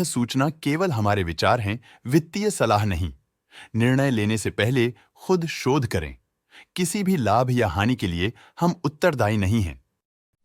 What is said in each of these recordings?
सूचना केवल हमारे विचार हैं, वित्तीय सलाह नहीं। निर्णय लेने से पहले खुद शोध करें। किसी भी लाभ या हानि के लिए हम उत्तरदायी नहीं हैं।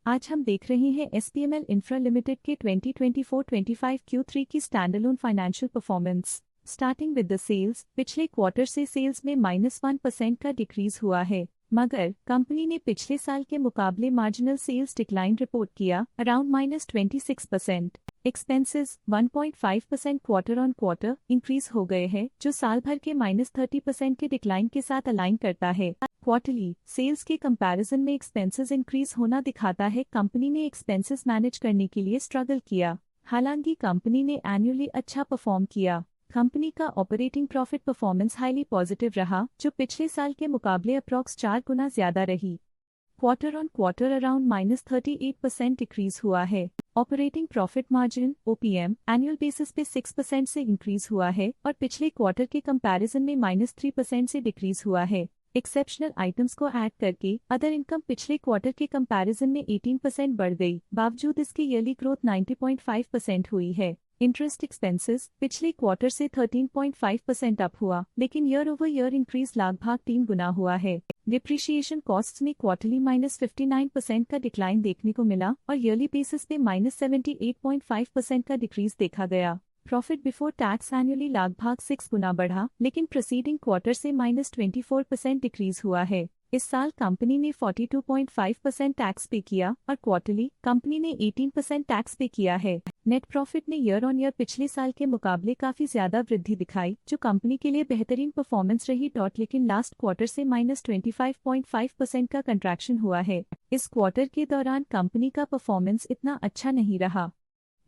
आज हम देख रहे हैं एसपीएमएल इंफ्रा लिमिटेड के 2024-25 Q3 की standalone financial performance. Starting with the sales, पिछले क्वार्टर से सेल्स में -1% का डिक्रीज हुआ है, मगर कंपनी ने पिछले साल के मुकाबले मार्जिनल सेल्स डिक्लाइन रिपोर्ट किया, around -26%। Expenses 1.5% quarter on quarter increase हो गए हैं, जो साल भर के -30% के डिक्लाइन के साथ अलाइन करता है। क्वार्टरली सेल्स के कंपैरिजन में एक्सपेंसेस इंक्रीज होना दिखाता है कंपनी ने एक्सपेंसेस मैनेज करने के लिए स्ट्रगल किया। हालांकि कंपनी ने एनुअली अच्छा परफॉर्म किया। कंपनी का operating profit performance highly positive रहा, जो पिछले साल के मुकाबले अप्रॉक्स 4 गुना ज्यादा रही। Quarter on quarter around -38% decrease हुआ है। Operating profit margin OPM annual basis पे 6% से इंक्रीज हुआ है और पिछले क्वार्टर के कंपैरिजन में -3% से डिक्रीज हुआ है। एक्सेप्शनल आइटम्स को ऐड करके अदर इनकम पिछले क्वार्टर के कंपैरिजन में 18% बढ़ गई, बावजूद इसके ईयरली ग्रोथ 90.5% हुई है। इंटरेस्ट एक्सपेंसेस पिछले क्वार्टर से 13.5% अप हुआ, लेकिन ईयर ओवर ईयर इंक्रीज लगभग 3 गुना हुआ है। डिप्रिशिएशन कॉस्ट्स में क्वार्टरली -59% का डिक्लाइन देखने को मिला और ईयरली बेसिस पे -78.5% का डिक्रीज देखा गया। प्रॉफिट बिफोर टैक्स एनुअली लगभग 6 गुना बढ़ा, लेकिन प्रीसीडिंग क्वार्टर से -24% डिक्रीज हुआ है। इस साल कंपनी ने 42.5% टैक्स पे किया और क्वार्टरली कंपनी ने 18% टैक्स पे किया है। नेट प्रॉफिट ने ईयर ऑन ईयर पिछले साल के मुकाबले काफी ज्यादा वृद्धि दिखाई, जो कंपनी के लिए बेहतरीन परफॉर्मेंस रही। लेकिन लास्ट क्वार्टर से -25.5% का कंट्रैक्शन हुआ है। इस क्वार्टर के दौरान कंपनी का परफॉर्मेंस इतना अच्छा नहीं रहा।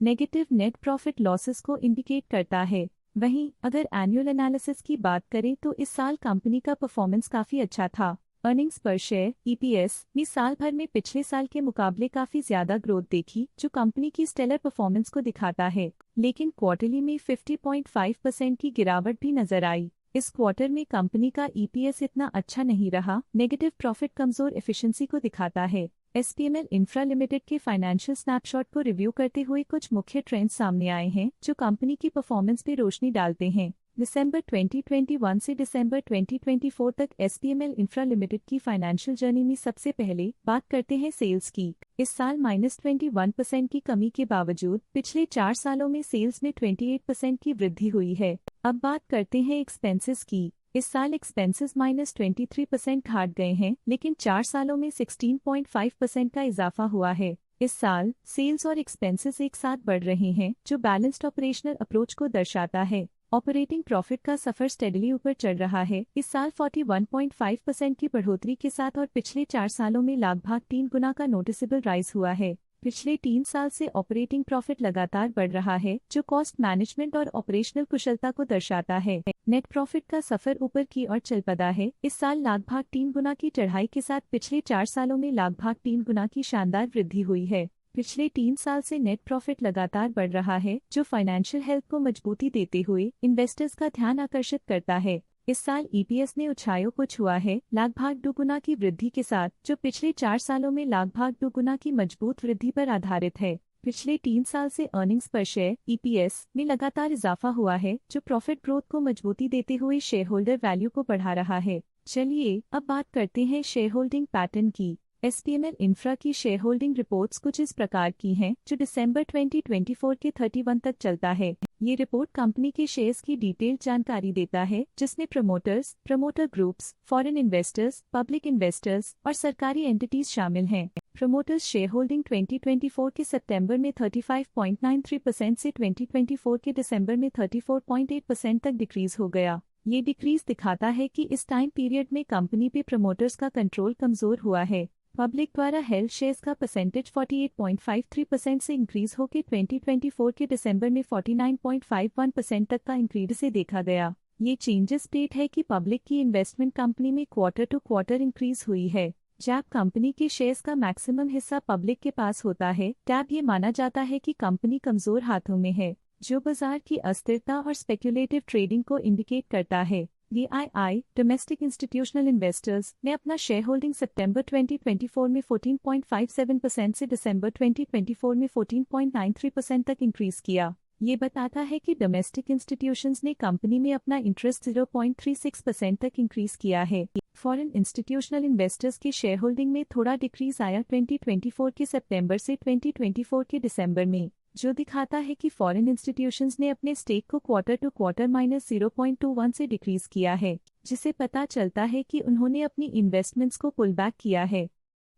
नेगेटिव नेट प्रॉफिट लॉसेस को इंडिकेट करता है। वहीं अगर एनुअल एनालिसिस की बात करें तो इस साल कंपनी का परफॉर्मेंस काफी अच्छा था। अर्निंग्स पर शेयर EPS में साल भर में पिछले साल के मुकाबले काफी ज्यादा ग्रोथ देखी, जो कंपनी की स्टेलर परफॉर्मेंस को दिखाता है। लेकिन क्वार्टरली में 50.5% की गिरावट भी नजर आई। इस क्वार्टर में कंपनी का EPS इतना अच्छा नहीं रहा। नेगेटिव प्रॉफिट कमजोर एफिशिएंसी को दिखाता है। एसपीएमएल इंफ्रा लिमिटेड के फाइनेंशियल स्नैपशॉट को रिव्यू करते हुए कुछ मुख्य ट्रेंड्स सामने आए हैं, जो कंपनी की परफॉर्मेंस पे रोशनी डालते हैं। दिसंबर 2021 से दिसंबर 2024 तक एसपीएमएल इंफ्रा लिमिटेड की फाइनेंशियल जर्नी में सबसे पहले बात करते हैं सेल्स की। इस साल -21% की कमी के बावजूद पिछले 4 सालों में सेल्स में 28% की वृद्धि हुई है। अब बात करते हैं एक्सपेंसेस की। इस साल एक्सपेंसेस -23% घट गए हैं, लेकिन 4 सालों में 16.5% का इजाफा हुआ है। इस साल सेल्स और एक्सपेंसेस एक साथ बढ़ रहे हैं, जो बैलेंस्ड ऑपरेशनल अप्रोच को दर्शाता है। ऑपरेटिंग प्रॉफिट का सफर स्टेडली ऊपर चल रहा है। इस साल 41.5% की बढ़ोतरी के साथ और पिछले 4 सालों में लगभग 3 गुना का नोटिसेबल राइज हुआ है। पिछले 3 साल से ऑपरेटिंग प्रॉफिट लगातार बढ़ रहा है, जो कॉस्ट मैनेजमेंट और ऑपरेशनल कुशलता को दर्शाता है। नेट प्रॉफिट का सफर ऊपर की ओर चल पड़ा है। इस साल लगभग 3 गुना की चढ़ाई के साथ पिछले 4 सालों में लगभग 3 गुना की शानदार वृद्धि हुई है। पिछले 3 साल से नेट प्रॉफिट लगातार बढ़ रहा है, जो फाइनेंशियल हेल्थ को मजबूती देते हुए इन्वेस्टर्स का ध्यान आकर्षित करता है। इस साल EPS ने ऊंचाइयों को छुआ है, लगभग 2 गुना की वृद्धि के साथ, जो पिछले 4 सालों में लगभग 2 गुना की मजबूत वृद्धि पर आधारित है। पिछले 3 साल से अर्निंग्स पर शेयर EPS में लगातार इजाफा हुआ है, जो प्रॉफिट ग्रोथ को मजबूती देते हुए शेयर होल्डर वैल्यू को बढ़ा रहा है। चलिए अब बात करते हैं शेयर होल्डिंग पैटर्न की। एसपीएमएल इंफ्रा की शेयर होल्डिंग रिपोर्ट्स कुछ इस प्रकार की हैं, जो दिसंबर 2024 के 31 तक चलता है। ये रिपोर्ट कंपनी के शेयर्स की डिटेल्ड जानकारी देता है, जिसमें promoters, promoter groups, foreign investors, public investors और सरकारी एंटिटीज शामिल हैं। प्रमोटर्स शेयर होल्डिंग 2024 के सितंबर में 35.93% से 2024 के दिसंबर में 34.8% तक डिक्रीज हो गया। ये डिक्रीज दिखाता है कि इस टाइम पीरियड में कंपनी पे प्रमोटर्स का कंट्रोल कमजोर हुआ है। पब्लिक द्वारा हेल्ड शेयर्स का परसेंटेज 48.53% से इंक्रीज होकर 2024 के दिसंबर में 49.51% तक का इंक्रीज से देखा गया। ये चेंजेस स्टेट है कि पब्लिक की इन्वेस्टमेंट कंपनी में क्वार्टर टू क्वार्टर इंक्रीज हुई है। जब कंपनी के शेयर्स का मैक्सिमम हिस्सा पब्लिक के पास होता है, तब ये माना जाता है कि कंपनी कमजोर हाथों में है, जो बाजार की अस्थिरता और स्पेक्युलेटिव ट्रेडिंग को इंडिकेट करता है। DII डोमेस्टिक इंस्टीट्यूशनल इन्वेस्टर्स ने अपना शेयर होल्डिंग सितंबर 2024 में 14.57% से दिसंबर 2024 में 14.93% तक इंक्रीज किया। ये बताता है कि डोमेस्टिक इंस्टीट्यूशंस ने कंपनी में अपना इंटरेस्ट 0.36% तक इंक्रीज किया है। फॉरेन इंस्टीट्यूशनल इन्वेस्टर्स के शेयर होल्डिंग में थोड़ा डिक्रीज आया 2024 के सितंबर से 2024 के दिसंबर में, जो दिखाता है कि फॉरेन इंस्टीट्यूशंस ने अपने स्टेक को क्वार्टर टू क्वार्टर -0.21 से डिक्रीज किया है, जिसे पता चलता है कि उन्होंने अपनी इन्वेस्टमेंट्स को पुल बैक किया है।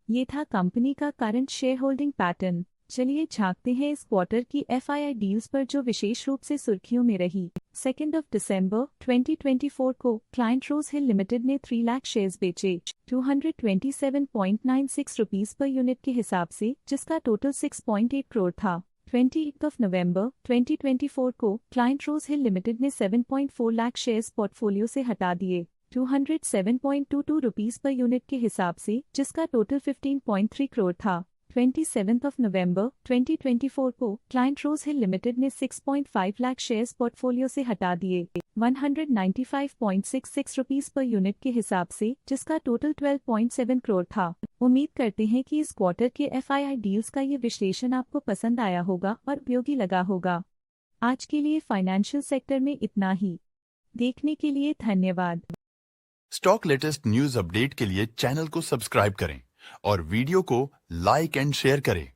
ये था कंपनी का करंट शेयर होल्डिंग पैटर्न। चलिए झांकते हैं इस क्वार्टर की FII डील्स पर जो विशेष रूप से सुर्खियों में रही। 2 दिसंबर 2024 को क्लाइंट रोज हिल लिमिटेड ने 3 लाख शेयर्स बेचे 227.96 रुपीस पर यूनिट के हिसाब से, जिसका टोटल 6.8 करोड़ था। 28 नवंबर 2024 को क्लाइंट रोज हिल लिमिटेड ने 7.4 लाख शेयर्स पोर्टफोलियो से हटा दिए 207.22 रुपीस पर यूनिट के हिसाब से, जिसका टोटल 15.3 करोड़ था। 27 नवंबर 2024 को क्लाइंट रोज हिल लिमिटेड ने 6.5 लाख शेयर्स पोर्टफोलियो से हटा दिए 195.66 रुपीस पर यूनिट के हिसाब से, जिसका टोटल 12.7 करोड़ था। उम्मीद करते हैं कि इस क्वार्टर के FII डील्स का ये विश्लेषण आपको पसंद आया होगा और उपयोगी लगा होगा। आज के लिए फाइनेंशियल सेक्टर में इतना ही। देखने के लिए धन्यवाद। स्टॉक लेटेस्ट न्यूज अपडेट के लिए चैनल को सब्सक्राइब करें और वीडियो को लाइक एंड शेयर करें।